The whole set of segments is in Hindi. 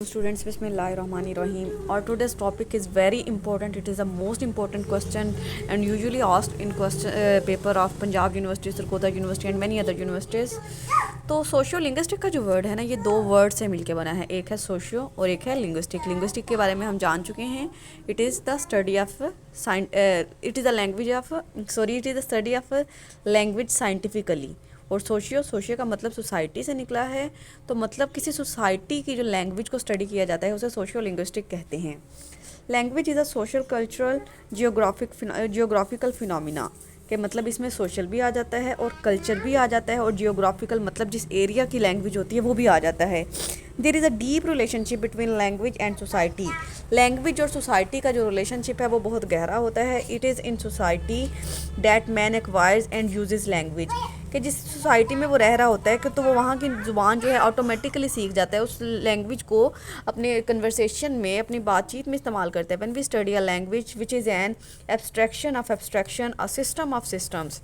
Students, Bismillahirrahmanirrahim. Our today's topic is very important. It is the most important question and usually asked in question paper of Punjab University, Sarkodha University and many other universities. तो सोशियो लिंग्विस्टिक का जो वर्ड है ना, ये दो वर्ड से मिलके बना है, एक है सोशियो और एक है लिंग्विस्टिक। लिंग्विस्टिक के बारे में हम जान चुके हैं, it is the study of it is the language of it is the study of language scientifically. और सोशियो का मतलब सोसाइटी से निकला है, तो मतलब किसी सोसाइटी की जो लैंग्वेज को स्टडी किया जाता है उसे सोशियो लिंग्विस्टिक कहते हैं। Language is a social cultural geographical phenomena के मतलब इसमें सोशल भी आ जाता है और कल्चर भी आ जाता है, और जियोग्राफिकल मतलब जिस एरिया की लैंग्वेज होती है वो भी आ जाता है। There is a deep relationship between language and society. Language और सोसाइटी का जो रिलेशनशिप है वो बहुत गहरा होता है। It is in society that man acquires and uses language, कि जिस सोसाइटी में वो रह रहा होता है कि तो वो वहाँ की ज़ुबान जो है ऑटोमेटिकली सीख जाता है, उस लैंग्वेज को अपने कन्वर्सेशन में, अपनी बातचीत में इस्तेमाल करता है। When we study a language which is an abstraction of abstraction, a system of systems,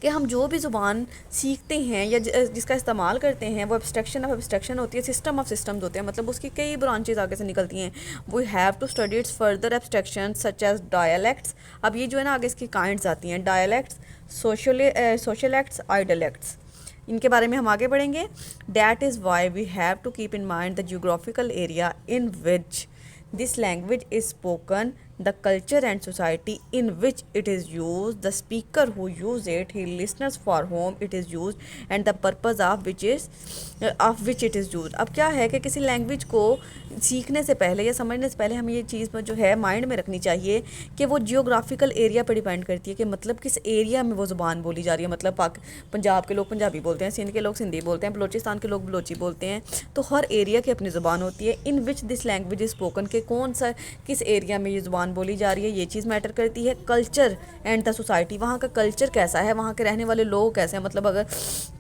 कि हम जो भी ज़ुबान सीखते हैं या जिसका इस्तेमाल करते हैं वो एब्स्ट्रैक्शन ऑफ एब्स्ट्रैक्शन होती है, सिस्टम ऑफ सिस्टम्स होते हैं, मतलब उसकी कई ब्रांचेज आगे से निकलती हैं। We have to study its further abstraction such as dialects. अब ये जो है ना आगे इसकी काइंड्स आती हैं, डायलैक्ट्स, सोशलैक्ट्स, आइडलैक्ट्स, इनके बारे में हम आगे बढ़ेंगे। That is why we have to keep in mind the geographical area in which this language is spoken, the culture and society in which it is used, the speaker who use it, he listeners for whom it is used, and the purpose of which it is used। अब क्या है कि किसी लैंग्वेज को सीखने से पहले या समझने से पहले हमें ये चीज़ जो है माइंड में रखनी चाहिए कि वो जियोग्राफिकल एरिया पर डिपेंड करती है, कि मतलब किस एरिया में वो ज़ुबान बोली जा रही है। मतलब पंजाब के लोग पंजाबी बोलते हैं, सिंध के लोग सिंधी बोलते हैं, बलोचिस्तान के लोग बलोची बोलते हैं, तो हर एरिया की अपनी ज़ुबान होती है। In which this language is spoken, के कौन सा किस एरिया में ये ज़ुबान बोली जा रही है, ये चीज़ मैटर करती है। कल्चर एंड द सोसाइटी, वहाँ का कल्चर कैसा है, वहाँ के रहने वाले लोग कैसे हैं। मतलब अगर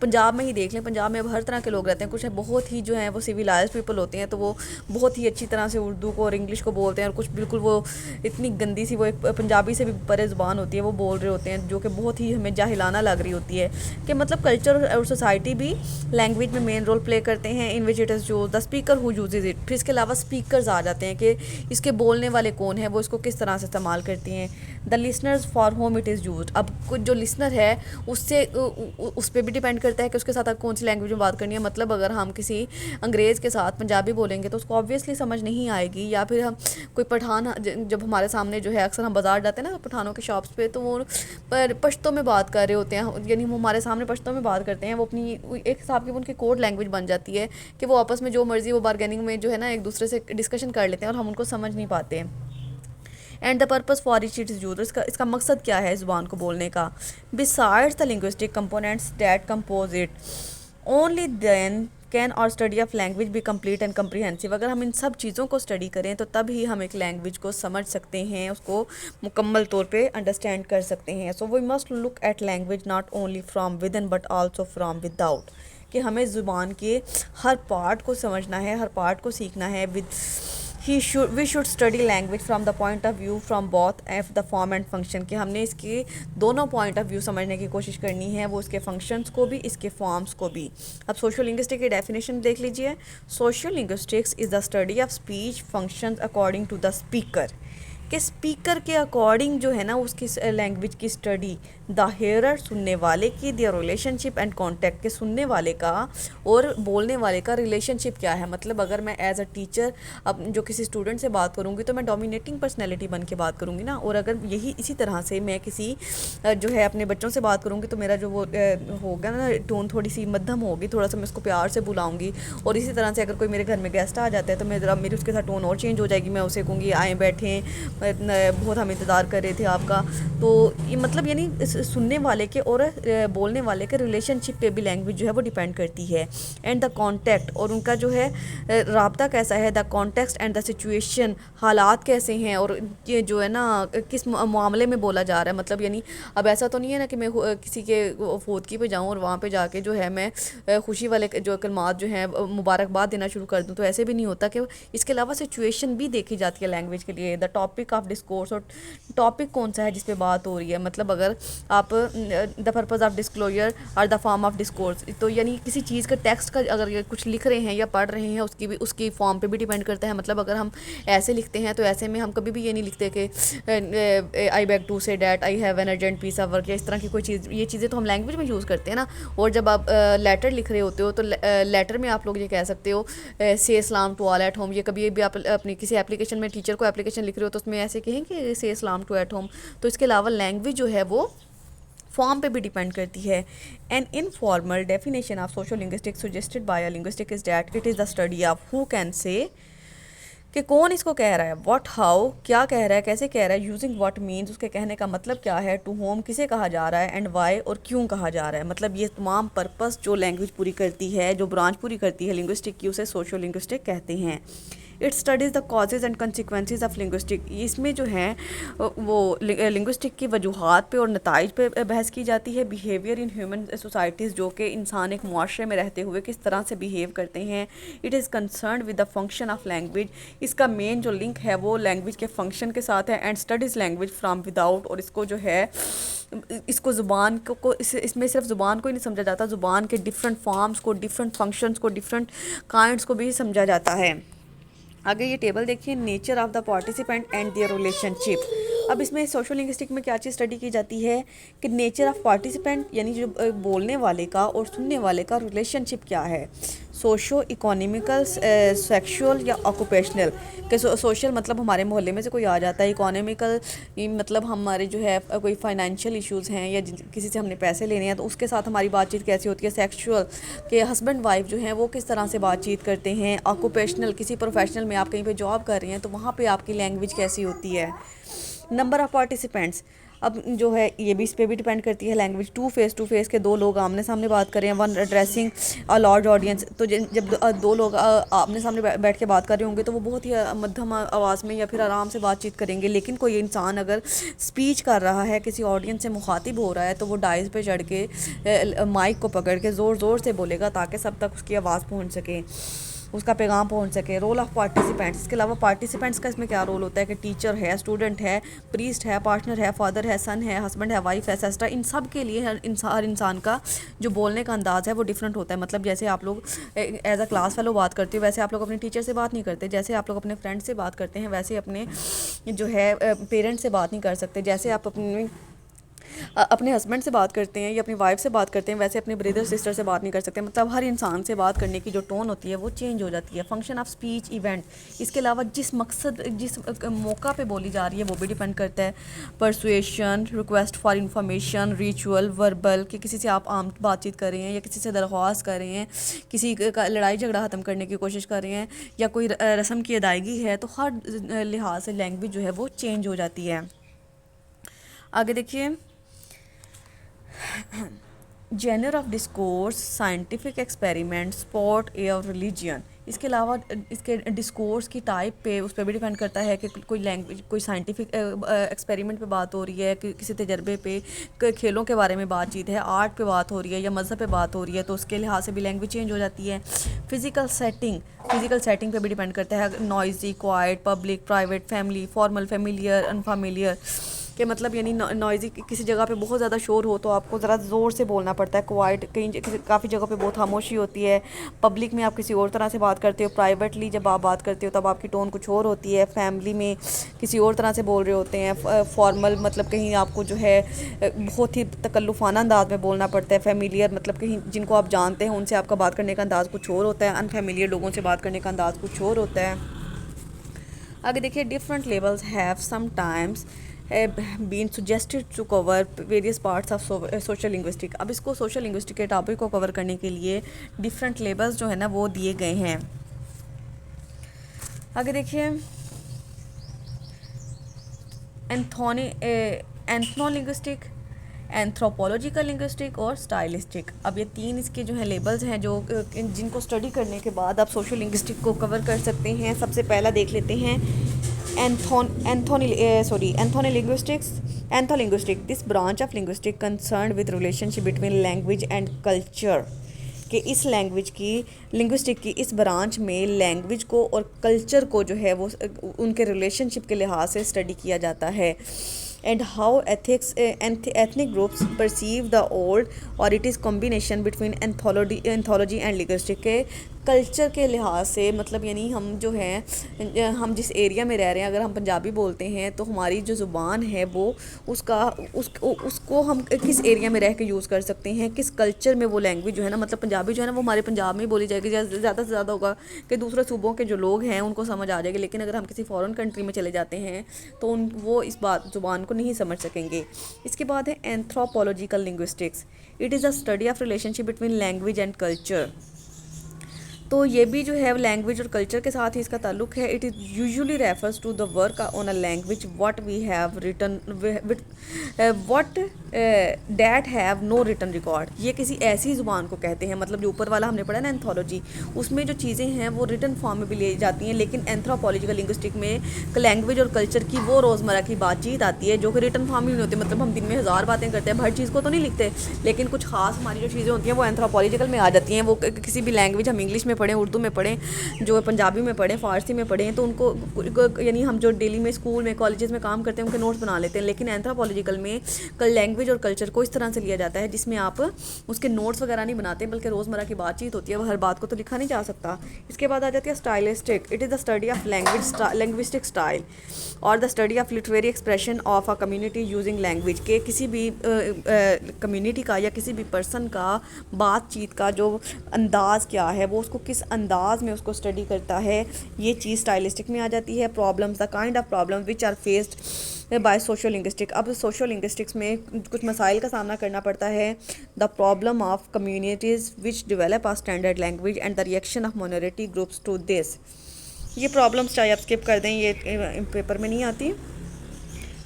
पंजाब में ही देख लें, पंजाब में अब हर तरह के लोग रहते हैं, कुछ बहुत ही जो है वो सिविलाइज्ड पीपल होते हैं, तो वो बहुत ही अच्छी तरह से उर्दू को और इंग्लिश को बोलते हैं, और कुछ बिल्कुल वो इतनी गंदी सी, वो एक पंजाबी से भी परे ज़ुबान होती है वो बोल रहे होते हैं, जो कि बहुत ही हमें जाहिलाना लग रही होती है। कि मतलब कल्चर और सोसाइटी भी लैंग्वेज में मेन रोल प्ले करते हैं। In which it is use the speaker who uses it. फिर इसके अलावा स्पीकर्स आ जाते हैं कि इसके बोलने वाले कौन है, वो इसको किस तरह से इस्तेमाल करती हैं। The listeners for home it is use, अब कुछ जो लिसनर है उससे उस पर भी डिपेंड करता है कि उसके साथ कौन सी लैंग्वेज में बात करनी है। मतलब अगर हम किसी अंग्रेज़ के साथ पंजाबी बोलेंगे तो उसको ऑब्वियसली समझ नहीं आएगी, या फिर हम कोई पठान जब हमारे सामने जो है, अक्सर हम बाज़ार जाते हैं ना पठानों के शॉप्स पे, तो वो पर पश्तो में बात कर रहे होते हैं, यानी वो हमारे सामने पश्तो में बात करते हैं, वो अपनी एक हिसाब की उनकी कोड लैंग्वेज बन जाती है कि वो आपस में जो मर्ज़ी वो बारगेनिंग में जो है ना एक दूसरे से डिस्कशन कर लेते हैं और हम उनको समझ नहीं पाते हैं। And the purpose for which it is use, इसका मकसद क्या है ज़ुबान को बोलने का। Besides the linguistic components that compose it, only then can our study of language be complete and comprehensive. अगर हम इन सब चीज़ों को स्टडी करें तो तब ही हम एक लैंग्वेज को समझ सकते हैं, उसको मुकम्मल तौर पे अंडरस्टैंड कर सकते हैं। So we must look at language not only from within but also from without, कि हमें ज़ुबान के हर पार्ट को समझना है, हर पार्ट को सीखना है। we should study language from the point of view from both of the form and function, कि हमने इसके दोनों पॉइंट ऑफ व्यू समझने की कोशिश करनी है, वो इसके फंक्शंस को भी, इसके फॉर्म्स को भी। अब सोशल लिंग्विस्टिक की डेफिनेशन देख लीजिए। Social linguistics is the study of speech functions according to the speaker, कि स्पीकर के अकॉर्डिंग जो है ना उसकी लैंग्वेज की स्टडी। द हेयरर, सुनने वाले की, द रिलेशनशिप एंड कॉन्टेक्ट, के सुनने वाले का और बोलने वाले का रिलेशनशिप क्या है। मतलब अगर मैं एज अ टीचर अब जो किसी स्टूडेंट से बात करूँगी तो मैं डोमिनेटिंग पर्सनैलिटी बन के बात करूँगी ना, और अगर यही इसी तरह से मैं किसी जो है अपने बच्चों से बात करूँगी तो मेरा जो वो होगा ना टोन थोड़ी सी मध्यम होगी, थोड़ा सा मैं उसको प्यार से बुलाऊँगी। और इसी तरह से अगर कोई मेरे घर में गेस्ट आ जाता है तो मेरी उसके साथ टोन और चेंज हो जाएगी, मैं उसे कहूँगी आए बैठें, बहुत हम इंतज़ार कर रहे थे आपका। तो ये मतलब यानी सुनने वाले के और बोलने वाले के रिलेशनशिप पे भी लैंग्वेज जो है वो डिपेंड करती है। एंड द कॉन्टेक्ट, और उनका जो है राब्ता कैसा है। The context and the situation, हालात कैसे हैं और ये जो है ना किस मामले में बोला जा रहा है। मतलब यानी अब ऐसा तो नहीं है ना कि मैं किसी के फोदकी पे जाऊँ और वहाँ पे जाके जो है मैं खुशी वाले जो कलमात जो हैं मुबारकबाद देना शुरू कर दूँ, तो ऐसे भी नहीं होता। कि इसके अलावा सिचुएशन भी देखी जाती है लैंग्वेज के लिए। The topic topic of discourse, और टॉपिक कौन सा है जिस पे बात हो रही है। मतलब अगर आप द पर्पज़ ऑफ डिस्क्लोजर और द फॉर्म ऑफ डिस्कोर्स, तो यानी किसी चीज़ का टेक्स्ट का अगर ये कुछ लिख रहे हैं या पढ़ रहे हैं, उसकी फॉर्म पे भी डिपेंड करता है। मतलब अगर हम ऐसे लिखते हैं तो ऐसे में हम कभी भी ये नहीं लिखते कि I beg to say that I have an urgent piece of work, या इस तरह की कोई चीज़। ये चीज़ें तो हम लैंग्वेज में यूज़ करते हैं ना। और जब आप लेटर लिख रहे होते हो तो लेटर में आप लोग ये कह सकते हो से सलाम टू ऑल एट होम। ये कभी भी आप अपनी किसी एप्लीकेशन में टीचर को एप्लीकेशन लिख रहे हो तो उसमें ऐसे कहें कि से सलाम टू एट होम। तो इसके अलावा लैंग्वेज जो है वो फॉर्म पे भी डिपेंड करती है। An informal definition of social linguistic suggested by a linguistic is that it is the study of who can say, कि कौन इसको कह रहा है, व्हाट हाउ क्या कह रहा है, कैसे कह रहा है, यूजिंग व्हाट मीन्स उसके कहने का मतलब क्या है, टू होम किसे कहा जा रहा है, एंड वाई और क्यों कहा जा रहा है। मतलब ये तमाम पर्पस जो लैंग्वेज पूरी करती है, जो ब्रांच पूरी करती है लिंग्विस्टिक की, उसे सोशल लिंग्विस्टिक कहते हैं। It studies the causes and consequences of linguistic. इसमें जो है वो लिंग्विस्टिक की वजूहात पे और नताइज पे बहस की जाती है। बिहेवियर इन ह्यूमन सोसाइटीज़, जो कि इंसान एक मुआशरे में रहते हुए किस तरह से बिहेव करते हैं। It is concern with the function of language. इसका मेन जो लिंक है वो लैंग्वेज के फंक्शन के साथ है। And studies language from without, और इसको जो है इसको ज़ुबान को इसमें सिर्फ ज़ुबान को ही नहीं समझा जाता, ज़ुबान के डिफरेंट फॉर्म्स को, डिफरेंट फंक्शंस को, डिफरेंट काइंड्स को भी समझा जाता है। आगे ये टेबल देखिए, nature of the participant and their relationship. अब इसमें सोशल लिंग्विस्टिक में क्या चीज़ स्टडी की जाती है कि नेचर ऑफ पार्टिसिपेंट यानी जो बोलने वाले का और सुनने वाले का रिलेशनशिप क्या है। सोशो इकोनॉमिकल, सेक्सुअल या ऑक्यूपेशनल। कि सोशल मतलब हमारे मोहल्ले में से कोई आ जाता है, इकोनॉमिकल मतलब हमारे जो है कोई फाइनेंशियल इश्यूज़ हैं या किसी से हमने पैसे लेने हैं तो उसके साथ हमारी बातचीत कैसी होती है। सेक्सुअल के हस्बैंड वाइफ जो हैं वो किस तरह से बातचीत करते हैं। ऑक्यूपेशनल किसी प्रोफेशनल में आप कहीं पे जॉब कर रहे हैं तो वहाँ पे आपकी लैंग्वेज कैसी होती है। नंबर ऑफ़ पार्टिसिपेंट्स, अब जो है ये भी इस पर भी डिपेंड करती है लैंग्वेज। टू फेस के दो लोग आमने सामने बात कर रहे हैं, one addressing a large audience. तो जब दो लोग आमने सामने बैठ के बात कर रहे होंगे तो वो बहुत ही मध्यम आवाज़ में या फिर आराम से बातचीत करेंगे। लेकिन कोई इंसान अगर स्पीच कर रहा है, किसी ऑडियंस से मुखातिब हो रहा है, तो वो डाइस पे चढ़ के माइक को पकड़ के ज़ोर ज़ोर से बोलेगा ताकि सब तक उसकी आवाज़ पहुँच सके, उसका पैगाम पहुंच सके। रोल ऑफ़ पार्टिसिपेंट्स, इसके अलावा पार्टिसिपेंट्स का इसमें क्या रोल होता है कि टीचर है, स्टूडेंट है, प्रीस्ट है, पार्टनर है, फादर है, सन है, हस्बैंड है, वाइफ है, सिस्टर। इन सब के लिए हर इंसान का जो बोलने का अंदाज़ है वो डिफरेंट होता है। मतलब जैसे आप लोग एज अ क्लास फेलो बात करते हो वैसे आप लोग अपने टीचर से बात नहीं करते, जैसे आप लोग अपने फ्रेंड से बात करते हैं वैसे अपने जो है पेरेंट से बात नहीं कर सकते, जैसे आप अपने हस्बैंड से बात करते हैं या अपनी वाइफ से बात करते हैं वैसे अपने ब्रदर सिस्टर से बात नहीं कर सकते। मतलब हर इंसान से बात करने की जो टोन होती है वो चेंज हो जाती है। फंक्शन ऑफ स्पीच, इवेंट, इसके अलावा जिस मकसद जिस मौका पे बोली जा रही है वो भी डिपेंड करता है। Persuasion, request for information, ritual, verbal कि किसी से आप आम बातचीत कर रहे हैं या किसी से दरख्वास्त कर रहे हैं, किसी का लड़ाई झगड़ा ख़त्म करने की कोशिश कर रहे हैं या कोई रस्म की अदायगी है, तो हर लिहाज से लैंग्वेज जो है वो चेंज हो जाती है। आगे देखिए, genre of discourse, scientific experiment, sport और रिलीजन। इसके अलावा इसके डिस्कोर्स की टाइप पे उस पर भी डिपेंड करता है कि कोई लैंग्वेज, कोई साइंटिफिक एक्सपेरिमेंट पे बात हो रही है, कि किसी तजर्बे पे, खेलों के बारे में बातचीत है, आर्ट पे बात हो रही है या मज़हब पे बात हो रही है, तो उसके लिहाज से भी लैंग्वेज चेंज हो जाती है। फिज़िकल सेटिंग पे भी डिपेंड करता है। Noisy, quite, public, private, family, formal, familiar, unfamiliar कि मतलब यानी नॉइज़ी किसी जगह पे बहुत ज़्यादा शोर हो तो आपको ज़रा ज़ोर से बोलना पड़ता है। क्वाइट काफ़ी जगह पे बहुत खामोशी होती है। पब्लिक में आप किसी और तरह से बात करते हो। प्राइवेटली जब आप बात करते हो तब आपकी टोन कुछ और होती है। फैमिली में किसी और तरह से बोल रहे होते हैं। फॉर्मल मतलब कहीं आपको जो है बहुत ही तकल्लुफ़ाना अंदाज में बोलना पड़ता है। फेमिलियर मतलब कहीं जिनको आप जानते हैं उनसे आपका बात करने का अंदाज़ कुछ और होता है। अनफेमिलियर लोगों से बात करने का अंदाज़ कुछ और होता है। आगे देखिए, different levels have sometimes been suggested to cover various parts of social linguistic. अब इसको सोशल लिंग्विस्टिक के टॉपिक को कवर करने के लिए डिफरेंट लेवल्स जो है ना वो दिए गए हैं। आगे देखिए, एंथ्रोलिंग्विस्टिक, एंथ्रोपोलॉजिकल लिंग्विस्टिक और स्टाइलिस्टिक। अब ये तीन इसके जो है लेबल्स हैं जो जिनको स्टडी करने के बाद आप सोशल लिंग्विस्टिक को कवर कर सकते हैं। सबसे पहला देख लेते हैं anthropolinguistic. This branch of linguistic concern with relationship between language and culture. कि इस लैंग्वेज की लिंग्विस्टिक की इस ब्रांच में लैंग्वेज को और कल्चर को जो है वो उनके रिलेशनशिप के लिहाज से स्टडी किया जाता है, and how ethics and ethnic groups perceive the old, or it is combination between anthology and linguistic के कल्चर के लिहाज से, मतलब यानी हम जो है हम जिस एरिया में रह रहे हैं, अगर हम पंजाबी बोलते हैं तो हमारी जो ज़ुबान है वो उसको हम किस एरिया में रह के यूज़ कर सकते हैं, किस कल्चर में वो लैंग्वेज जो है ना, मतलब पंजाबी जो है ना वो हमारे पंजाब में ही बोली जाएगी, ज़्यादा से ज़्यादा होगा कि दूसरे सूबों के जो लोग हैं उनको समझ आ जाएगी, लेकिन अगर हम किसी फॉरेन कंट्री में चले जाते हैं तो वो इस ज़ुबान को नहीं समझ सकेंगे। इसके बाद है anthropological linguistics. It is a study of relationship between language and culture. तो ये भी जो है लैंग्वेज और कल्चर के साथ ही इसका ताल्लुक है। It is usually refers to the work on a language what we have written what that have no written record. ये किसी ऐसी ज़ुबान को कहते हैं, मतलब जो ऊपर वाला हमने पढ़ा ना एंथोलॉजी, उसमें जो चीज़ें हैं वो रिटन फॉर्म में भी ले जाती हैं, लेकिन एंथ्रोपोलॉजिकल लिंग्विस्टिक में लैंग्वेज और कल्चर की वो रोज़मर्रा की बातचीत आती है जो कि रिटन फॉर्म में नहीं होती। मतलब हम दिन में 1000 बातें करते हैं, हर चीज़ को तो नहीं लिखते, लेकिन कुछ खास हमारी जो चीज़ें होती हैं वो एंथ्रोपोलॉजिकल में आ जाती हैं। वो किसी भी लैंग्वेज हम इंग्लिश में पढ़ें, उर्दू में पढ़ें, जो पंजाबी में पढ़ें, फ़ारसी में पढ़ें, तो उनको यानी हम जो डेली में स्कूल में कॉलेजेस में काम करते हैं उनके नोट्स बना लेते हैं, लेकिन एंथ्रोपोलॉजिकल में लैंग्वेज और कल्चर को इस तरह से लिया जाता है जिसमें आप उसके नोट्स वगैरह नहीं बनाते, बल्कि रोज़मर्रा की बातचीत होती है, वो हर बात को तो लिखा नहीं जा सकता। इसके बाद आ जाती है stylistic. It is the study of linguistic style और the study of literary expression of a community using language के किसी भी कम्युनिटी का या किसी भी पर्सन का बातचीत का जो अंदाज़ क्या है, वो उसको किस अंदाज में उसको स्टडी करता है, ये चीज़ स्टाइलिस्टिक में आ जाती है। Problems, the kind of problem which are faced by social linguistic. अब सोशल लिंग्विस्टिक्स में कुछ मसाइल का सामना करना पड़ता है। The problem of communities which develop a standard language and the reaction of minority groups to this. ये प्रॉब्लम्स चाहे आप स्किप कर दें, ये पेपर में नहीं आती।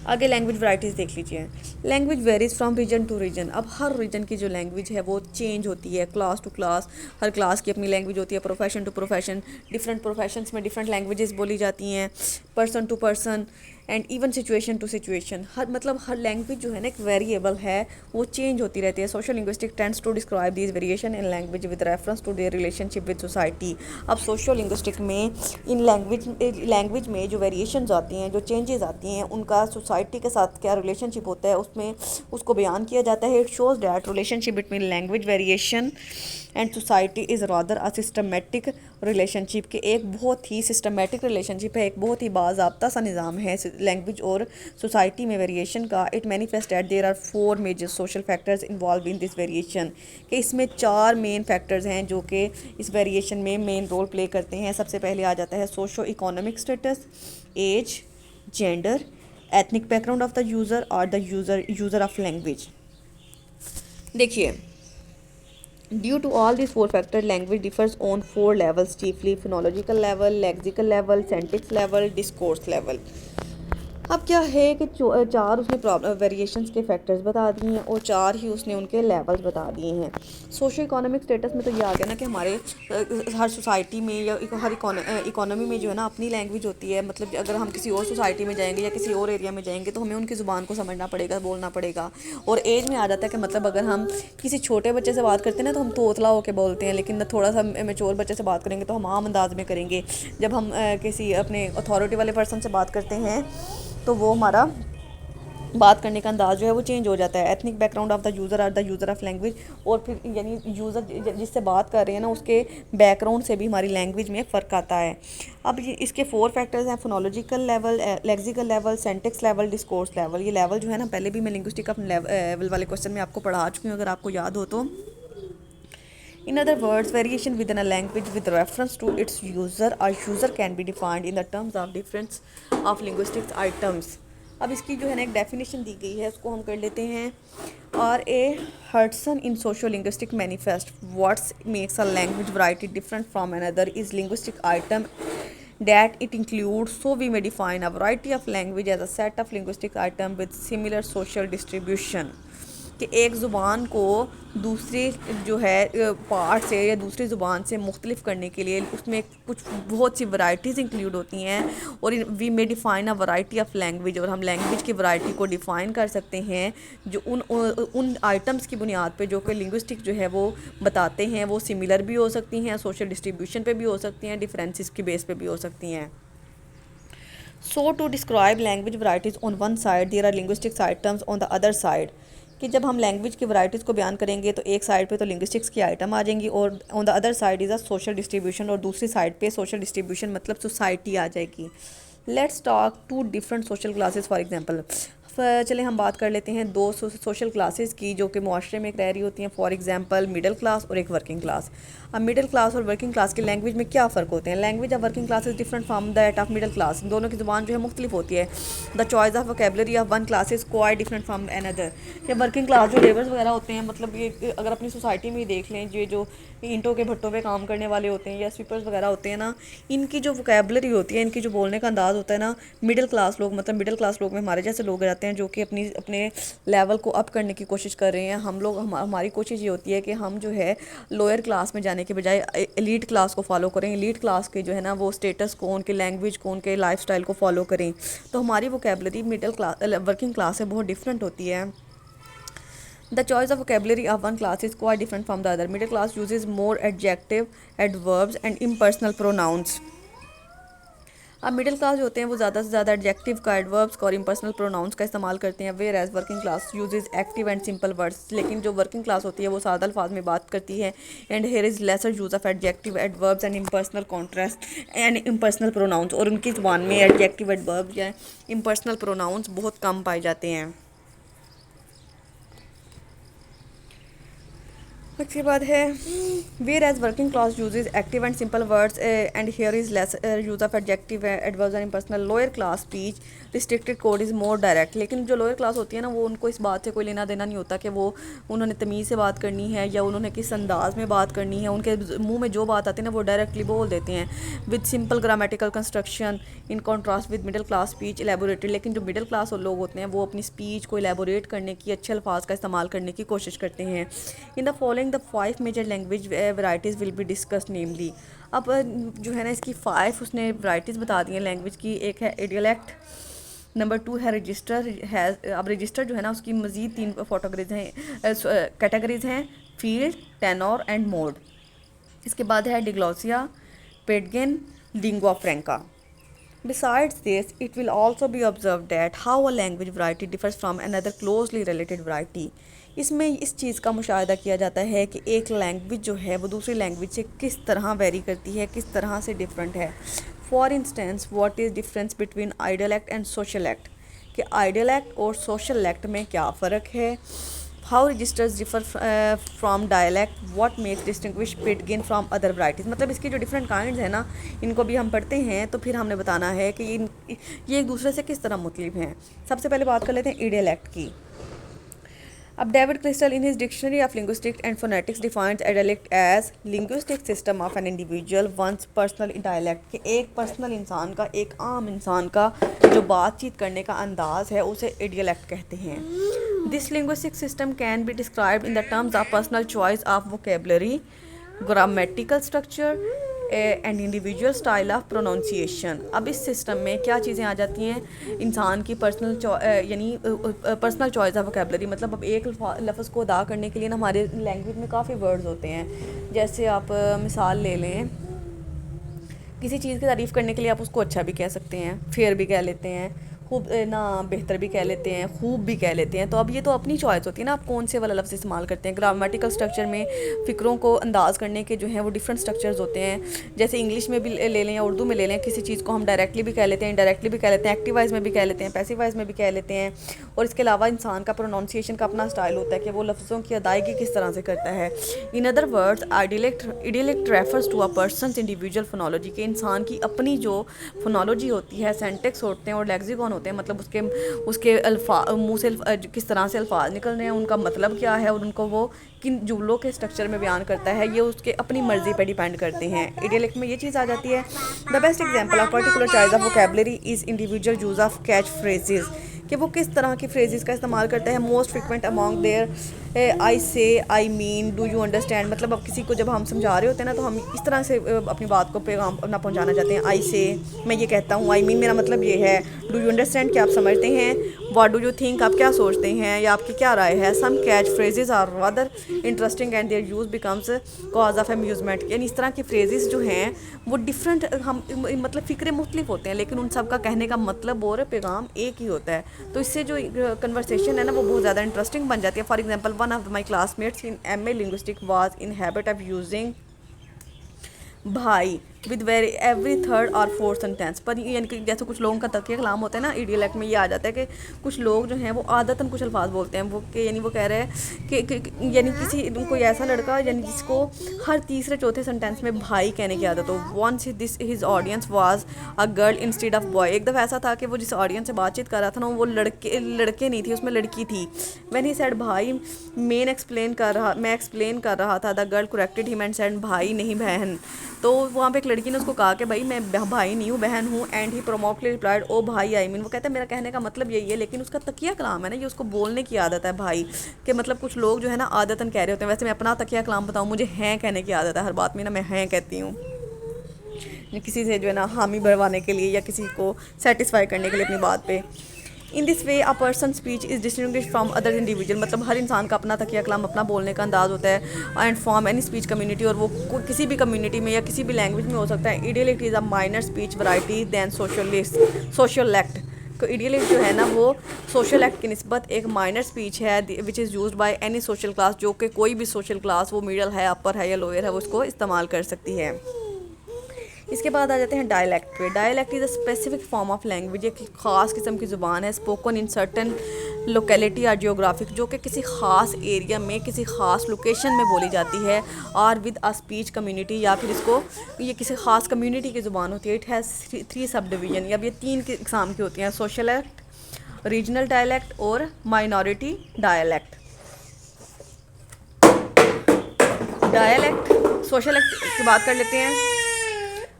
आगे लैंग्वेज वैराइटीज़ देख लीजिए। Language varies from region to region. अब हर रीजन की जो लैंग्वेज है वो चेंज होती है, क्लास टू क्लास, हर क्लास की अपनी लैंग्वेज होती है, profession to profession, different professions में डिफरेंट लैंग्वेजेस बोली जाती हैं, person to person and even situation to situation. हर लैंग्वेज जो है ना एक वेरिएबल है, वो चेंज होती रहती है। Social linguistic tends to describe these variation in language with reference to their relationship with society. अब सोशल लिंग्विस्टिक में इन लैंग्वेज में जो वेरिएशंस आती हैं, जो चेंजेस आती हैं, उनका सोसाइटी के साथ क्या रिलेशनशिप होता है उसमें उसको बयान किया जाता है। It shows that relationship between language variation and society is rather a systematic relationship के एक बहुत ही सिस्टमेटिक रिलेशनशिप है, एक बहुत ही बाज़ाब्ता सा निज़ाम है लैंग्वेज और सोसाइटी में वेरिएशन का। It manifest that there are 4 major social factors involve in this variation, कि इसमें 4 मेन फैक्टर्स हैं जो कि इस वेरिएशन में मेन रोल प्ले करते हैं। सबसे पहले आ जाता है socio economic status, age, gender, ethnic background of the user और द यूज़र ऑफ लैंग्वेज। देखिए, due to all these 4 factors, language differs on 4 levels chiefly: phonological level, lexical level, syntax level, discourse level। अब क्या है कि 4 उसने वेरिएशंस के फैक्टर्स बता दिए हैं और 4 ही उसने उनके लेवल्स बता दिए हैं। सोशो इकोनॉमिक स्टेटस में तो ये आ गया ना कि हमारे हर सोसाइटी में या हर इकोनॉमी में जो है ना अपनी लैंग्वेज होती है। मतलब अगर हम किसी और सोसाइटी में जाएंगे या किसी और एरिया में जाएंगे तो हमें उनकी ज़ुबान को समझना पड़ेगा, बोलना पड़ेगा। और एज में आ जाता है कि मतलब अगर हम किसी छोटे बच्चे से बात करते हैं ना तो हम तोतला होकर बोलते हैं, लेकिन थोड़ा सा मेच्योर बच्चे से बात करेंगे तो हम आम अंदाज में करेंगे। जब हम किसी अपने अथॉरिटी वाले पर्सन से बात करते हैं तो वो हमारा बात करने का अंदाज़ जो है वो चेंज हो जाता है। Ethnic background of the user और द यूज़र ऑफ लैंग्वेज, और फिर यानी यूज़र जिससे बात कर रहे हैं ना उसके बैकग्राउंड से भी हमारी लैंग्वेज में फ़र्क आता है। अब ये इसके 4 फैक्टर्स हैं: phonological level, lexical level, syntax level, discourse level. ये लेवल जो है ना पहले भी मैं लिंग्विस्टिक ऑफ लेवल वाले क्वेश्चन में आपको पढ़ा चुकी हूँ, अगर आपको याद हो तो। In other words, variation within a language with reference to its user or user can be defined in the terms of difference of linguistic items। अब इसकी जो है ना एक डेफिनेशन दी गई है, उसको हम कर लेते हैं। और A Hudson in socio linguistic manifest what's makes a language variety different from another is linguistic item that it includes, so we may define a variety of language as a set of linguistic items with similar social distribution। कि एक ज़ुबान को दूसरे जो है पार्ट से या दूसरी ज़ुबान से मुख्तलिफ करने के लिए उसमें कुछ बहुत सी वैरायटीज़ इंक्लूड होती हैं, और we may define a variety of language, और हम लैंग्वेज की वैरायटी को डिफ़ाइन कर सकते हैं जो उन आइटम्स की बुनियाद पे जो कि लिंग्विस्टिक जो है वो बताते हैं। वो सिमिलर भी हो सकती हैं, सोशल डिस्ट्रीब्यूशन पे भी हो सकती हैं, डिफरेंसेस की बेस पे भी हो सकती हैं। So to describe language varieties on one side there are linguistics items on the other side, कि जब हम लैंग्वेज की वैराइटीज़ को बयान करेंगे तो एक साइड पे तो लिंग्विस्टिक्स की आइटम आ जाएंगी, और on the other side is a social distribution, और दूसरी साइड पे सोशल डिस्ट्रीब्यूशन मतलब सोसाइटी आ जाएगी। Let's talk to different social classes for example. चले हम बात कर लेते हैं दो सोशल क्लासेस की जो कि मुआशरे में एक रह रही होती हैं। फॉर एग्जांपल मिडिल क्लास और एक वर्किंग क्लास। अब मिडिल क्लास और वर्किंग क्लास की लैंग्वेज में क्या फ़र्क होते हैं? Language of working class is different from that of middle class. दोनों की ज़ुबान जो है मुख्तलिफ होती है। The choice of vocabulary of one class is quite different from another. या वर्किंग क्लास जो लेबर्स वगैरह होते हैं, मतलब ये अगर अपनी सोसाइटी में ही देख लें, ये जो ईंटों के भट्टों पे काम करने वाले होते हैं या स्वीपर्स वगैरह होते हैं ना, इनकी जो वोकैबुलरी होती है, इनकी जो बोलने का अंदाज़ होता है ना, मिडिल क्लास लोग मतलब मिडिल क्लास लोग में हमारे जैसे लोग रहते हैं जो कि अपने लेवल को अप करने की कोशिश कर रहे हैं। हमारी कोशिश ये होती है कि हम जो है लोअर क्लास में जाने के बजाय एलीट क्लास को फॉलो करें। एलीट क्लास के जो है ना वो स्टेटस को, उनके लैंग्वेज को, उनके लाइफस्टाइल को फॉलो करें। तो हमारी vocabulary middle class working class से बहुत डिफरेंट होती है। The choice of vocabulary of one class is quite different from the other. Middle class uses more adjective, adverbs and impersonal pronouns. अब मिडिल क्लास जो होते हैं वो ज़्यादा से ज़्यादा एडजेक्टिव का, एडवर्ब्स का और इम्पर्सनल प्रोनाउंस का इस्तेमाल करते हैं। Whereas working class uses active and simple words. लेकिन जो वर्किंग क्लास होती है वो सादा अल्फाज में बात करती है। And here is lesser use of adjective, adverbs and impersonal contrast and impersonal pronouns. और उनकी ज़ुबान में एडजेक्टिव, एडवर्ब्स या इम्पर्सनल प्रोनाउंस बहुत कम पाए जाते हैं। उसके बाद है whereas working class uses active and simple words and here is less use of adjective, adverbs and impersonal. Lower class speech restricted code is more direct. लेकिन जो लोअर क्लास होती है ना, वो उनको इस बात से कोई लेना देना नहीं होता कि वो उन्होंने तमीज़ से बात करनी है या उन्होंने किस अंदाज में बात करनी है। उनके मुंह में जो बात आती है ना वो डायरेक्टली बोल देते हैं with simple grammatical construction in contrast with middle class speech elaborated. लेकिन जो मिडिल क्लास लोग होते हैं वो अपनी स्पीच को एलेबोरेट करने की, अच्छे अल्फाज का इस्तेमाल करने की कोशिश करते हैं। In the following the 5 major language varieties will be discussed namely. अब जो है ना इसकी 5 उसने वैराइटीज़ बता दी हैं लैंग्वेज की। एक है इडियलेक्ट, नंबर 2 है रजिस्टर है। अब रजिस्टर जो है ना उसकी मज़ीद 3 कैटेगरीज हैं, फील्ड, टेनोर एंड मोड। इसके बाद है diglossia, pidgin, lingua franca. Besides this, it will also be observed that how a language variety differs from another closely related variety. इसमें इस चीज़ का मुशाहिदा किया जाता है कि एक लैंग्वेज जो है वो दूसरी लैंग्वेज से किस तरह वेरी करती है, किस तरह से डिफरेंट है। For instance, what is difference between idiolect and sociolect, कि आइडियलेक्ट और सोशल एक्ट में क्या फ़र्क है। How registers differ from dialect, what makes distinguish pidgin from other varieties. मतलब इसकी जो डिफरेंट काइंड्स हैं ना, इनको भी हम पढ़ते हैं तो फिर हमने बताना है कि ये एक दूसरे से किस तरह मुख्तलिफ हैं। सबसे पहले बात कर लेते हैं इडियलेक्ट की। अब David Crystal in his dictionary of linguistics and phonetics defines dialect as linguistic system of an individual one's personal dialect, कि एक पर्सनल इंसान का, एक आम इंसान का जो बातचीत करने का अंदाज़ है उसे इडियलेक्ट कहते हैं। This linguistic system can be described in the terms of personal choice of vocabulary, grammatical structure and individual style of pronunciation. अब इस सिस्टम में क्या चीज़ें आ जाती हैं? इंसान की यानी पर्सनल चॉइस ऑफ वोकैबुलरी, मतलब अब एक लफ्ज़ को अदा करने के लिए ना हमारे लैंग्वेज में काफ़ी वर्ड्स होते हैं। जैसे आप मिसाल ले लें, किसी चीज़ की तारीफ़ करने के लिए आप उसको अच्छा भी कह सकते हैं, फेयर भी कह लेते हैं, खूब ना बेहतर भी कह लेते हैं, खूब भी कह लेते हैं। तो अब ये तो अपनी चॉइस होती है ना, आप कौन से वाला लफ्ज़ इस्तेमाल करते हैं। ग्रामेटिकल स्ट्रक्चर में फ़िक्रों को अंदाज़ करने के जो हैं वो डिफरेंट स्ट्रक्चर्स होते हैं। जैसे इंग्लिश में भी ले लें या उर्दू में ले लें, किसी चीज़ को हम डायरेक्टली भी कह लेते हैं, इनडायरेक्टली भी कह लेते हैं, एक्टिव वाइज में भी कह लेते हैं, पैसिव वाइज में भी कह लेते हैं। और इसके अलावा इंसान का प्रोनाउंसिएशन का अपना स्टाइल होता है कि वो लफ्ज़ों की अदायगी किस तरह से करता है। In other words, idiolect refers to a person's individual phonology, के इंसान की अपनी जो फोनोलॉजी होती है, सेंटेक्स होते हैं और लेक्सिकॉन होते हैं, मतलब उसके मुँह से किस तरह से अल्फाज निकल रहे हैं, उनका मतलब क्या है और उनको वो किन जुमलों के स्ट्रक्चर में बयान करता है, ये उसके अपनी मर्ज़ी पे डिपेंड करते हैं। इडियलेक्ट में ये चीज़ आ जाती है। The best example of particular choice of vocabulary is individual use of catch phrases, कि वो किस तरह की फ्रेजेस का इस्तेमाल करता है। Most frequent among their I say, I mean, do you understand, मतलब अब किसी को जब हम समझा रहे होते हैं ना तो हम इस तरह से अपनी बात को पैगाम अपना पहुंचाना चाहते हैं। आई से, मैं ये कहता हूँ, आई मीन मेरा मतलब ये है, डू यू अंडरस्टैंड क्या आप समझते हैं, व्हाट डू यू थिंक आप क्या सोचते हैं या आपकी क्या राय है। Some catch phrases are rather interesting and their use becomes cause of amusement, यानी इस तरह की फ्रेजेस जो हैं वो डिफरेंट, हम मतलब फ़िक्रे मुख्तलिफ होते हैं लेकिन उन सब का कहने का मतलब और पैगाम एक ही होता है। तो इससे जो कन्वर्सेशन है ना वो बहुत ज़्यादा इंटरेस्टिंग बन जाती है। For example, one of my classmates in MA linguistic was in habit of using भाई विद वेरी एवरी थर्ड और फोर्थ सेंटेंस। पर यानी कि जैसे कुछ लोगों का तकिया कलाम होता है ना, इडियलेक्ट में ये आ जाता है कि कुछ लोग जो हैं वो आदतन कुछ अल्फाज बोलते हैं, वो कि यानी वो कह रहे हैं कि यानी किसी कोई ऐसा लड़का यानी जिसको हर तीसरे चौथे सेंटेंस में भाई कहने की आदत हो। Once this his audience was a girl instead of boy. एक दफ़ा ऐसा था कि वो जिस ऑडियंस से बातचीत कर रहा था ना वो लड़के नहीं थी, उसमें लड़की थी। व्हेन ही सेड भाई, मैं एक्सप्लेन कर रहा था, the girl corrected him and said भाई नहीं बहन। तो वहाँ पे एक लड़की ने उसको कहा कि भाई मैं भाई नहीं हूँ बहन हूँ, एंड ही प्रोमोटली रिप्लाइड ओ भाई आई मीन। वो कहता है मेरा कहने का मतलब यही है, लेकिन उसका तकिया कलाम है ना, ये उसको बोलने की आदत है भाई कि मतलब कुछ लोग जो है ना आदतन कह रहे होते हैं। वैसे मैं अपना तकिया कलाम बताऊँ, मुझे हैं कहने की आदत है, हर बात में ना मैं हैं कहती हूँ, किसी से जो है ना हामी भरवाने के लिए या किसी को सेटिस्फाई करने के लिए अपनी बात पे। In this way a person speech is distinguished from other individual, मतलब हर इंसान का अपना तकिया कलाम अपना बोलने का अंदाज़ होता है। And form any speech community, और वो किसी भी कम्युनिटी में या किसी भी लैंग्वेज में हो सकता है। Idiolect is a minor speech variety than sociolect. तो इडियलेक्ट जो है ना वो सोशल एक्ट की निस्बत एक माइनर स्पीच है which is used by any social class, जो कि कोई भी सोशल क्लास, वो मिडल है, अपर है या लोअर है, वो उसको इस्तेमाल कर सकती है। इसके बाद आ जाते हैं डायलैक्ट पे। Dialect is a specific form of language, एक ख़ास किस्म की ज़ुबान है, स्पोकन इन सर्टन लोकेलिटी और जियोग्राफिक, जो कि किसी ख़ास एरिया में किसी ख़ास लोकेशन में बोली जाती है, और विद अ स्पीच कम्युनिटी, या फिर इसको ये किसी ख़ास कम्युनिटी की ज़ुबान होती है। इट हैज़ 3 सब डिवीज़न, अब ये 3 किस्म की होती हैं, सोशल एक्ट, रीजनल डायलैक्ट और minority dialect. Dialect social act की बात कर लेते हैं।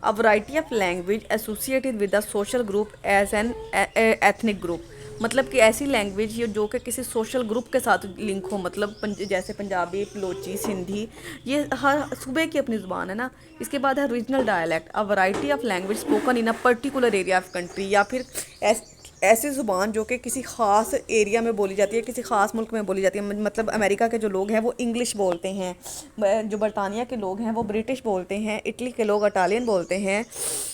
A variety of language associated with a social group as an ethnic group, मतलब कि ऐसी लैंग्वेज जो कि किसी सोशल ग्रुप के साथ लिंक हो, मतलब जैसे पंजाबी, बलोची, सिंधी, ये हर सूबे की अपनी ज़ुबान है ना। इसके बाद है regional dialect, a variety of language spoken in a particular area of country, या फिर ऐसी ज़ुबान जो कि किसी ख़ास एरिया में बोली जाती है, किसी ख़ास मुल्क में बोली जाती है। मतलब अमेरिका के जो लोग हैं वो इंग्लिश बोलते हैं, जो बरतानिया के लोग हैं वो ब्रिटिश बोलते हैं, इटली के लोग इटालियन बोलते हैं।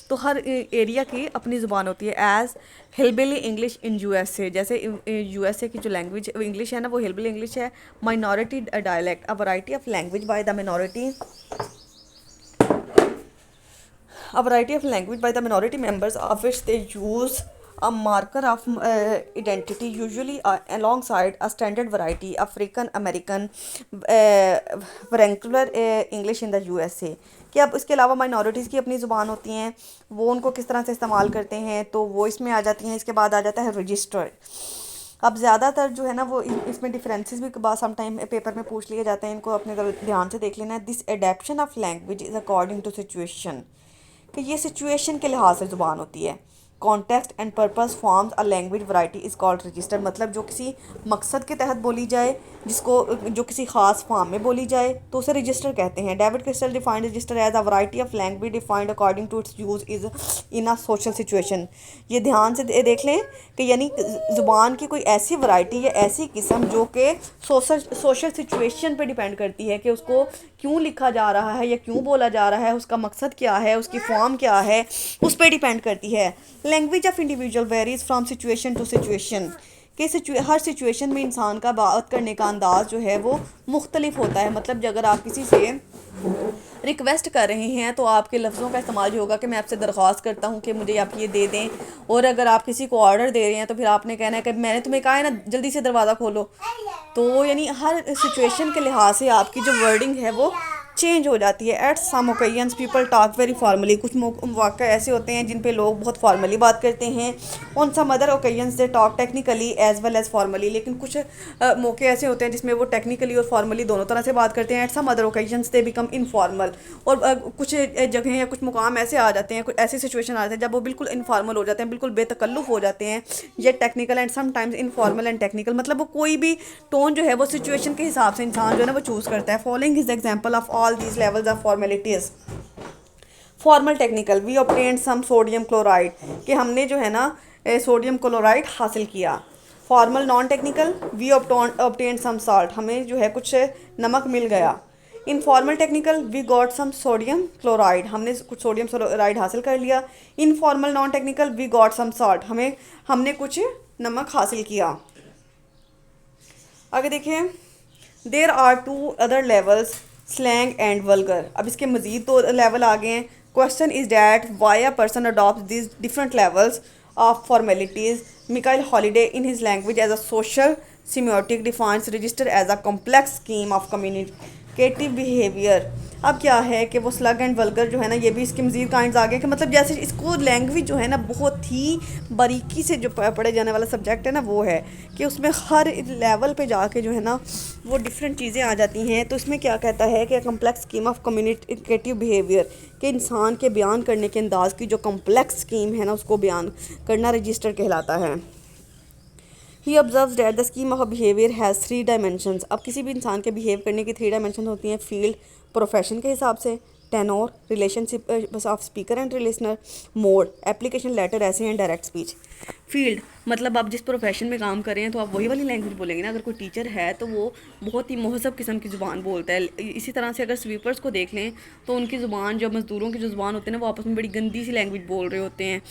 तो हर एरिया की अपनी ज़ुबान होती है। एज़ हिलबिली इंग्लिश इन यूएसए, जैसे यूएसए की जो लैंग्वेज इंग्लिश है ना वो हिलबिली इंग्लिश है। Minority dialect, a variety of language by the minority, a variety of language by the minority members of which they use a marker of identity, usually alongside a standard variety African American vernacular English in the USA। कि अब इसके अलावा माइनॉरिटीज़ की अपनी ज़ुबान होती हैं, वो उनको किस तरह से इस्तेमाल करते हैं, तो वो इसमें आ जाती हैं। इसके बाद आ जाता है रजिस्टर। अब ज़्यादातर जो है ना वो इसमें डिफरेंसेस भी बाद सम टाइम पेपर में पूछ लिए जाते हैं, इनको अपने ध्यान से देख लेना है। This adaptation of language is according to situation, कि ये सिचुएशन के लिहाज से ज़ुबान होती है। Context and purpose forms a language variety is called register, मतलब जो किसी मकसद के तहत बोली जाए, जिसको जो किसी ख़ास फॉर्म में बोली जाए तो उसे रजिस्टर कहते हैं। David Crystal defined register as a variety of language defined according to its use is in a social situation. ये ध्यान से देख लें कि यानी ज़ुबान की कोई ऐसी वैरायटी या ऐसी किस्म जो कि सोशल सिचुएशन पे डिपेंड करती है, कि उसको क्यों लिखा जा रहा है या क्यों बोला जा रहा है, उसका मकसद क्या है, उसकी फॉर्म क्या है, उस पर डिपेंड करती है। Language of individual varies from situation to situation, कि हर सिचुएशन में इंसान का बात करने का अंदाज़ जो है वो मुख्तलिफ होता है। मतलब अगर आप किसी से रिक्वेस्ट कर रहे हैं तो आपके लफ्ज़ों का इस्तेमाल जो होगा कि मैं आपसे दरख्वास्त करता हूँ कि मुझे आप ये दे दें, और अगर आप किसी को ऑर्डर दे रहे हैं तो फिर आपने कहना है कि मैंने तुम्हें कहा है ना जल्दी से दरवाज़ा खोलो। तो यानी हर सिचुएशन के लिहाज से आपकी जो वर्डिंग है वो चेंज हो जाती है। At some occasions people talk very formally, कुछ मौके ऐसे होते हैं जिन पे लोग बहुत फॉर्मली बात करते हैं। On some other occasions they talk technically as well as formally, लेकिन कुछ मौके ऐसे होते हैं जिसमें वो टेक्निकली और फॉर्मली दोनों तरह से बात करते हैं। At some other occasions they become informal, और कुछ जगह या कुछ मुकाम ऐसे आ जाते हैं, कुछ ऐसी सिचुएशन आ जाते हैं जब वो बिल्कुल इनफॉर्मल हो जाते हैं, बिल्कुल बेतकल्लुफ़ हो जाते हैं। ये technical and sometimes informal and technical, मतलब वो कोई भी टोन जो है वो सिचुएशन के हिसाब से इंसान जो है ना वो चूज़ करता है। Following is example of all these levels of formalities. Formal technical, we obtain some sodium chloride, कि हमने जो है ना सोडियम क्लोराइड हासिल किया। Formal non technical, we obtain some salt, हमें जो है कुछ नमक मिल गया। Informal technical, we got some sodium chloride, हमने कुछ सोडियम क्लोराइड हासिल कर लिया। Informal non technical, we got some salt, हमने कुछ नमक हासिल किया। आगे देखें, there are two other levels, slang and vulgar. अब इसके मज़ीद 2 लेवल आ गए हैं। Question is that why a person adopt this different levels of formalities. Michael Halliday in his language as a social semiotic defines register as a complex scheme of communicative behaviour. अब क्या है कि वो स्लग एंड वल्गर जो है ना, ये भी इसके मज़ीद काइंड्स आ गए कि मतलब जैसे इसको लैंग्वेज जो है ना बहुत ही बारीकी से जो पढ़े जाने वाला सब्जेक्ट है ना वो है कि उसमें हर लेवल पे जाके जो है ना वो डिफरेंट चीज़ें आ जाती हैं। तो इसमें क्या कहता है कि complex scheme of communicative behaviour, कि इंसान के बयान करने के अंदाज़ की जो कम्प्लेक्स स्कीम है ना उसको बयान करना रजिस्टर कहलाता है। He observes that the scheme of behaviour has 3 dimensions. अब किसी भी इंसान के बिहेव करने की 3 डायमेंशन होती हैं। फील्ड, प्रोफेशन के हिसाब से, tenor, relationship of speaker and listener, mode, application, letter, essay and direct speech. Field मतलब आप जिस प्रोफेशन में काम कर रहे हैं तो आप वही वाली लैंग्वेज बोलेंगे ना। अगर कोई टीचर है तो वो बहुत ही महज़ब किस्म की ज़ुबान बोलता है। इसी तरह से अगर स्वीपर्स को देख लें तो उनकी ज़ुबान, जो मज़दूरों की जो ज़ुबान होती है ना, वो आपस में बड़ी गंदी सी लैंग्वेज बोल रहे होते हैं।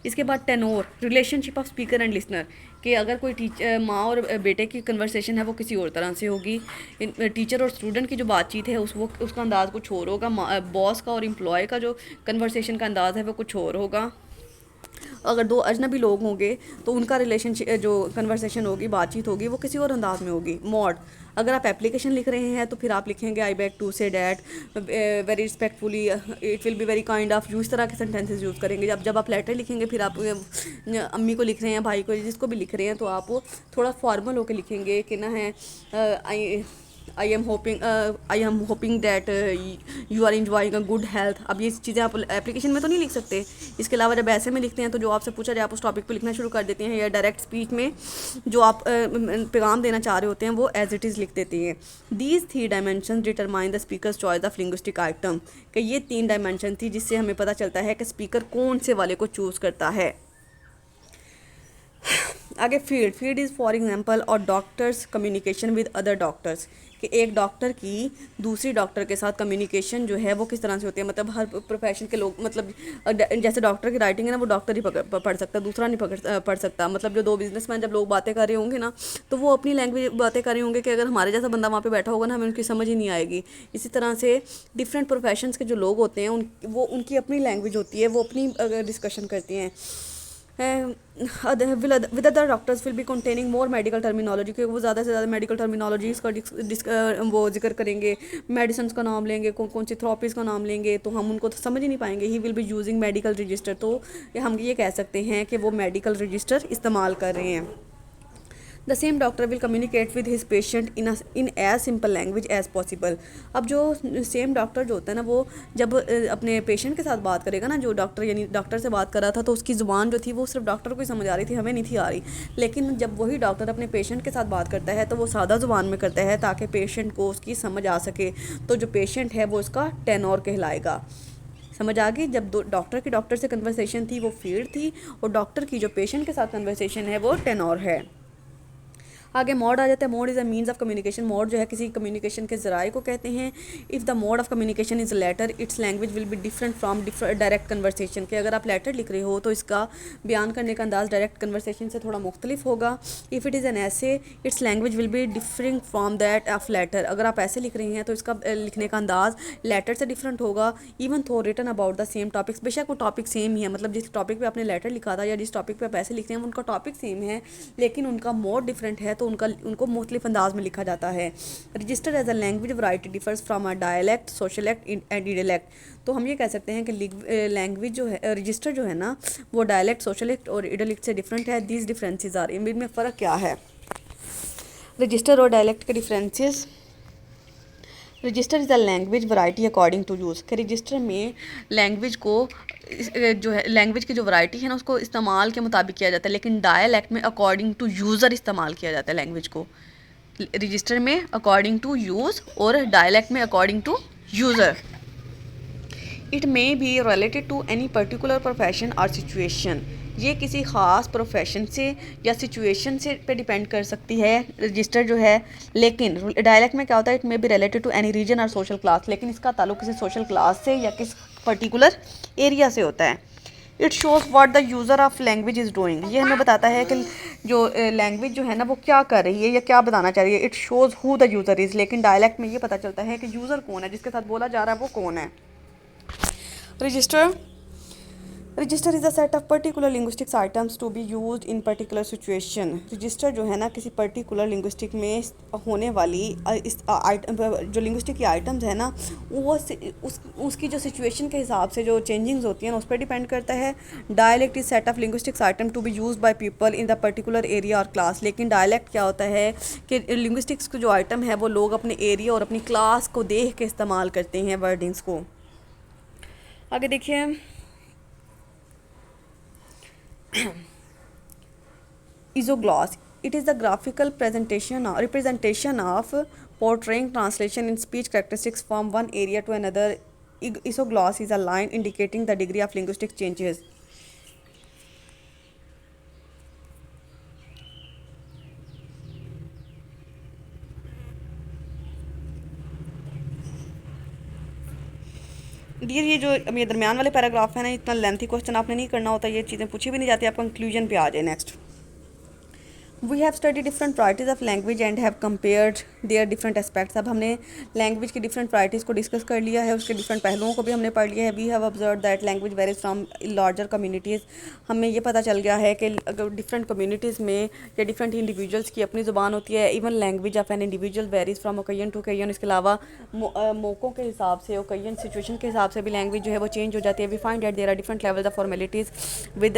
इसके बाद tenure, relationship of speaker and listener, कि अगर कोई माँ और बेटे की कन्वर्सेशन है वो किसी और तरह से होगी। टीचर और स्टूडेंट की जो बातचीत है उसका अंदाज़ कुछ और होगा। बॉस का और एम्प्लॉय का जो कन्वर्सेशन का अंदाज़ है वो कुछ और होगा। अगर 2 अजनबी लोग होंगे तो उनका रिलेशनशिप जो कन्वर्सेशन होगी, बातचीत होगी, वो किसी और अंदाज में होगी। मॉड, अगर आप एप्लीकेशन लिख रहे हैं तो फिर आप लिखेंगे I beg to say that very respectfully, it will be very kind of you, इस तरह के सेंटेंसेस यूज़ करेंगे। जब आप लेटर लिखेंगे, फिर आप अम्मी को लिख रहे हैं, भाई को, जिसको भी लिख रहे हैं, तो आप थोड़ा फॉर्मल होकर लिखेंगे कि ना है I am hoping that you are enjoying a good health. अब ये चीज़ें आप एप्लीकेशन में तो नहीं लिख सकते। इसके अलावा जब ऐसे में लिखते हैं तो जो आपसे पूछा जाए आप उस टॉपिक पे लिखना शुरू कर देते हैं, या डायरेक्ट स्पीच में जो आप पैगाम देना चाह रहे होते हैं वो एज इट इज़ लिख देते हैं। These 3 dimension determine the speakers choice of linguistic item, कि ये 3 डायमेंशन थी जिससे हमें पता चलता है कि स्पीकर कौन से वाले को चूज़ करता है। आगे फील्ड इज़ फॉर एग्जांपल और doctors communication with other doctors, कि एक डॉक्टर की दूसरी डॉक्टर के साथ कम्युनिकेशन जो है वो किस तरह से होती है। मतलब हर प्रोफेशन के लोग, मतलब जैसे डॉक्टर की राइटिंग है ना वो डॉक्टर ही पढ़ सकता, दूसरा नहीं पढ़ सकता। मतलब जो 2 बिजनेसमैन जब लोग बातें कर रहे होंगे ना तो वो अपनी लैंग्वेज बातें कर रहे होंगे कि अगर हमारे जैसा बंदा वहाँ पे बैठा होगा ना हमें उनकी समझ ही नहीं आएगी। इसी तरह से डिफरेंट प्रोफेशंस के जो लोग होते हैं उनकी अपनी लैंग्वेज होती है, वो अपनी डिस्कशन करती हैं। With other doctors will be containing more medical terminology, क्योंकि वो ज़्यादा से ज़्यादा मेडिकल टर्मिनोलॉजीज़ का वो जिक्र करेंगे। मेडिसिन का नाम लेंगे, कौन सी थेरेपीज़ का नाम लेंगे, तो हम उनको तो समझ ही नहीं पाएंगे। He will be using medical register, तो हम ये कह सकते हैं कि वो मेडिकल रजिस्टर इस्तेमाल कर रहे हैं। The same doctor will communicate with his patient in as simple language as possible. अब जो सेम डॉक्टर जो होता है ना वो जब अपने पेशेंट के साथ बात करेगा ना, जो डॉक्टर यानी डॉक्टर से बात कर रहा था तो उसकी ज़ुबान जो थी वो सिर्फ डॉक्टर को ही समझ आ रही थी, हमें नहीं थी आ रही। लेकिन जब वही डॉक्टर अपने पेशेंट के साथ बात करता है तो वो सादा ज़ुबान में करता है ताकि पेशेंट को उसकी समझ आ सके। तो जो पेशेंट है वो उसका टेनोर कहलाएगा। समझ आ गई। जब डॉक्टर से कन्वर्सेशन थी वो फील्ड थी, और डॉक्टर की जो पेशेंट के साथ कन्वर्सेशन है वो टेनोर है। आगे मोड आ जाता है। Mode is a means of communication. Mode जो है किसी कम्युनिकेशन के ज़राए को कहते हैं। If the mode of communication is letter its language will be different from direct conversation, कि अगर आप लेटर लिख रहे हो तो इसका बयान करने का अंदाज़ डायरेक्ट कन्वर्सेशन से थोड़ा मुख्तलिफ होगा। If it is an essay its language will be differing from that of letter, अगर आप ऐसे लिख रही हैं तो इसका लिखने का अंदाज़ लेटर से डिफरेंट होगा। Even though written about the same topics, बेशक वो टॉपिक सेम ही है, मतलब जिस टॉपिक पे आपने लेटर लिखा था या जिस टॉपिक पे आप ऐसे लिख रहे हैं उनका टॉपिक सेम है लेकिन उनका मोड डिफरेंट है, तो तो उनको मुख्तलिफ अंदाज में लिखा जाता है। Register as a language variety differs from a dialect, sociolect and idiolect. तो हम ये कह सकते हैं कि लैंग्वेज जो है, रजिस्टर जो है ना, वो डायलैक्ट, सोशल एक्ट और इडिलेक्ट से डिफरेंट है। दीज डिफरेंसेस आर, इनमें फ़र्क क्या है? रजिस्टर और डायलैक्ट के differences. Register is a language variety according to use, कि रजिस्टर में लैंग्वेज को जो है, लैंग्वेज की जो वैरायटी है ना, उसको इस्तेमाल के मुताबिक किया जाता है, लेकिन डायलैक्ट में अकॉर्डिंग टू यूज़र इस्तेमाल किया जाता है लैंग्वेज को। रजिस्टर में अकॉर्डिंग टू यूज़ और डायलैक्ट में according to user. It may be related to any particular profession और सिचुएशन, ये किसी ख़ास प्रोफेशन से या सिचुएशन से पे डिपेंड कर सकती है रजिस्टर जो है। लेकिन डायलैक्ट में क्या होता है? It may be related to any region और सोशल क्लास, लेकिन इसका ताल्लुक किसी सोशल क्लास से या किस पर्टिकुलर एरिया से होता है। It shows what the user of language is doing, ये हमें बताता है कि जो लैंग्वेज जो है ना वो क्या कर रही है या क्या बताना चाह रही है। It shows who the user is, लेकिन डायलैक्ट में ये पता चलता है कि यूज़र कौन है, जिसके साथ बोला जा रहा है वो कौन है। Register is a set of particular linguistics items to be used in particular situation. Register जो है ना किसी पर्टिकुलर लिंग्विस्टिक में होने वाली इस जो लिंग्विस्टिक की आइटम्स है ना, वो उसकी जो सिचुएशन के हिसाब से जो चेंजिंग्स होती हैं उस पर डिपेंड करता है। Dialect is set of linguistics item to be used by people in the particular area और क्लास, लेकिन डायलैक्ट क्या होता है कि लिंग्विस्टिक्स के जो आइटम है वो लोग अपने एरिया और अपनी क्लास को देख के इस्तेमाल करते हैं वर्डिंग्स को। आगे देखिए, isogloss, it is the graphical presentation or representation of portraying translation in speech characteristics from one area to another. Isogloss is a line indicating the degree of linguistic changes. Dear, ये जो अब ये दरमियान वाले पैराग्राफ है ना, इतना लेंथी क्वेश्चन आपने नहीं करना होता, ये चीज़ें पूछी भी नहीं जाती, आप कंक्लूजन पे आ जाए। Next, we have study different varieties of language and have compared their different aspects. अब हमने लैंग्वेज की डिफरेंट वाइटीज़ को डिस्कस कर लिया है, उसके डिफरेंट पहलुओं को भी हमने पढ़ लिया है। We have observe that language varies from larger communities, हमें ये पता चल गया है कि डिफरेंट कम्युनिटीज़ में या डिफरेंट इंडिविजुअल्स की अपनी ज़ुबान होती है। Even language of an individual varies from occasion to occasion. इसके अलावा मौक़ों के हिसाब से, ओकेजन सिचुएशन के हिसाब से भी लैंग्वेज जो है वो चेंज हो जाती है। We find that there are different levels of formalities with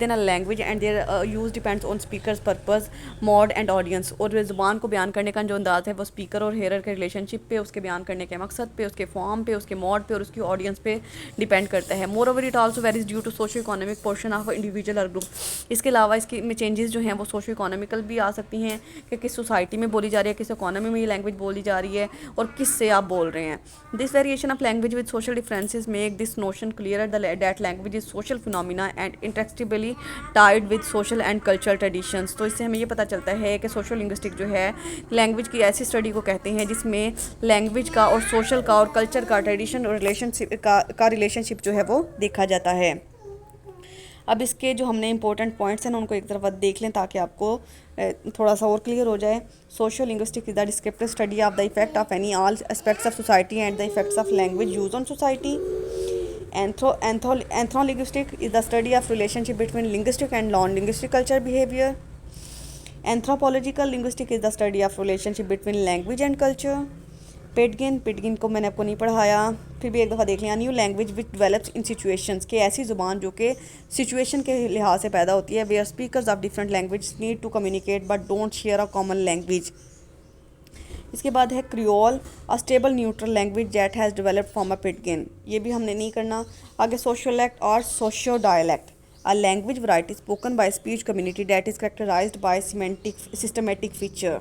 in a language and their use depends on speakers purpose, mode and audience. और ज़ुबान को बयान करने का जो अंदाज़ है वो स्पीकर और हेयर के रिलेशनशिप पे, उसके बयान करने के मकसद पे, उसके फॉर्म पे, उसके मोड पे और उसकी ऑडियंस पे डिपेंड करता है। Moreover it also varies due to socio economic portion of individual और ग्रुप। इसके अलावा इसकी में चेंजेस जो हैं वो सोशो इकोनॉमिकल भी आ सकती हैं कि किस सोसाइटी में बोली जा रही है, किस इकोनॉमी में ये लैंग्वेज बोली जा रही है और किस से आप बोल रहे हैं। This variation of language with social differences make this notion clear that language is social phenomena and interactively tied with social and cultural traditions. तो इससे हमें ये पता चलता है कि सोशल लिंग्विस्टिक जो है लैंग्वेज की ऐसी स्टडी को कहते हैं जिसमें लैंग्वेज का और सोशल का और कल्चर का, ट्रेडिशन और रिलेशनशिप का रिलेशनशिप जो है वो देखा जाता है। अब इसके जो हमने इंपॉर्टेंट पॉइंट्स हैं ना उनको एक तरफ देख लें ताकि आपको थोड़ा सा और क्लियर हो जाए। Social linguistic is the descriptive study of the effect of any all aspects of society and the effects of language use on society. Anthrolinguistic is the study of relationship between linguistic and non-linguistic culture behavior. Anthropological linguistic is the study of relationship between language and culture. पिटगिन को मैंने आपको नहीं पढ़ाया, फिर भी एक दफ़ा देख लिया। New language which develops in situations, के ऐसी ज़ुबान जो कि सिचुएशन के लिहाज से पैदा होती है। Where speakers of different language need to communicate but don't share a common language. इसके बाद है creole, a stable neutral language that has developed from a pidgin, ये भी हमने नहीं करना। आगे सोशल एक्ट और socio dialect, a language variety spoken by speech community that is characterized by systematic feature.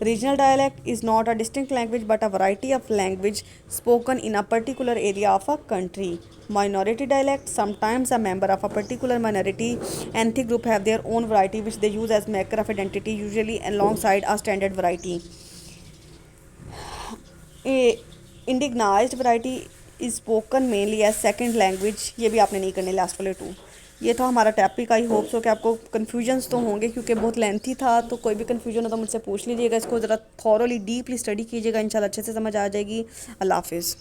Regional dialect is not a distinct language but a variety of language spoken in a particular area of a country. Minority dialect, sometimes a member of a particular minority ethnic group have their own variety which they use as marker of identity, usually alongside a standard variety. A indigenized variety is spoken mainly as second language, ये भी आपने नहीं करने लास्ट वाले 2। ये था हमारा टॉपिक। आई होप सो कि आपको कन्फ्यूजन्स तो होंगे क्योंकि बहुत लेंथी था, तो कोई भी कन्फ्यूजन हो तो मुझसे पूछ लीजिएगा। इसको ज़रा थॉरोली डीपली स्टडी कीजिएगा, इंशाल्लाह अच्छे से समझ आ जाएगी। अल्लाह हाफिज़।